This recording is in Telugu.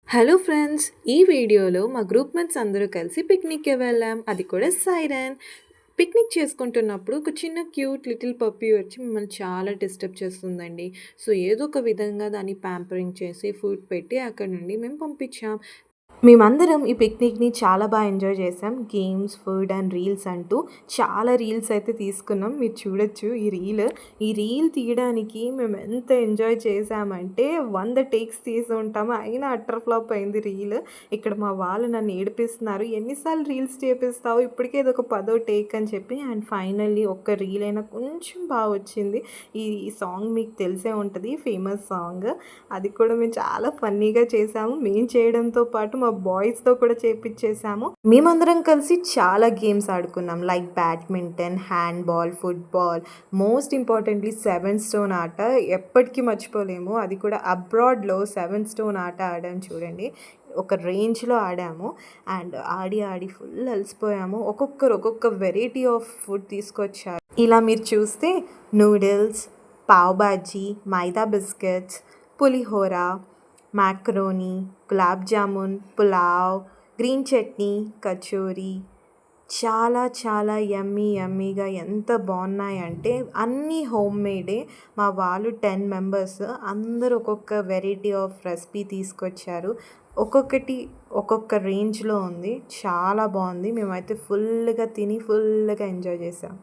Hello friends! ఈ వీడియోలో మా గ్రూప్ మేట్స్ అందరూ కలిసి పిక్నిక్‌కి వెళ్ళాం. అది కూడా సైరన్. పిక్నిక్ చేసుకుంటున్నప్పుడు ఒక చిన్న క్యూట్ లిటిల్ పప్పీ వచ్చి మిమ్మల్ని చాలా డిస్టర్బ్ చేస్తుందండి. సో, ఏదో ఒక విధంగా దాన్ని ప్యాంపరింగ్ చేసి ఫుడ్ పెట్టి అక్కడి నుండి మేము పంపించాం. మేమందరం ఈ పిక్నిక్‌ని చాలా ఎంజాయ్ చేసాం. గేమ్స్, ఫుడ్ అండ్ రీల్స్ అంటూ చాలా రీల్స్ అయితే తీసుకున్నాం. మీరు చూడొచ్చు ఈ రీల్ తీయడానికి మేము ఎంత ఎంజాయ్ చేసామంటే 100 టేక్స్ తీసి ఉంటాము. అయినా అట్టర్ ఫ్లాప్ అయింది రీల్. ఇక్కడ మా వాళ్ళు నన్ను ఏడిపిస్తున్నారు. "ఎన్ని సార్లు రీల్స్ చేపిస్తావు? ఇప్పటికే ఇదొక పదో టేక్" అని చెప్పి. అండ్ ఫైనల్లీ ఒక్క రీల్ అయినా కొంచెం వచ్చింది. ఈ సాంగ్ మీకు తెలిసే ఉంటది. Famous song. అది కూడా మేము చాలా ఫన్నీగా చేసాము. మేము చేయడంతో పాటు మా బాయ్స్‌తో కూడా చేపిచ్చేసాము. మేమందరం కలిసి చాలా గేమ్స్ ఆడుకున్నాం. Like badminton, handball, football, most importantly 7 stone ఆట ఎప్పటికీ మర్చిపోలేము. అది కూడా అబ్రాడ్‌లో 7 స్టోన్ ఆట ఆడాం చూడండి. ఒక రేంజ్‌లో ఆడాము. అండ్ ఆడి ఫుల్ అలసిపోయాము. ఒక్కొక్కరు ఒక్కొక్క వెరైటీ ఆఫ్ ఫుడ్ తీసుకొచ్చారు. ఇలా మీరు చూస్తే noodles, pav bhaji, maida biscuits, pulihora, macaroni, gulab jamun, pulao, green chutney, kachori చాలా యమ్మీగా ఎంత బాగున్నాయంటే అన్నీ హోమ్ మేడే. మా వాళ్ళు 10 మెంబర్స్ అందరూ ఒక్కొక్క వెరైటీ ఆఫ్ రెసిపీ తీసుకొచ్చారు. ఒక్కొక్కటి ఒక్కొక్క రేంజ్‌లో ఉంది. చాలా బాగుంది. మేమైతే ఫుల్‌గా తిని ఫుల్‌గా ఎంజాయ్ చేసాం.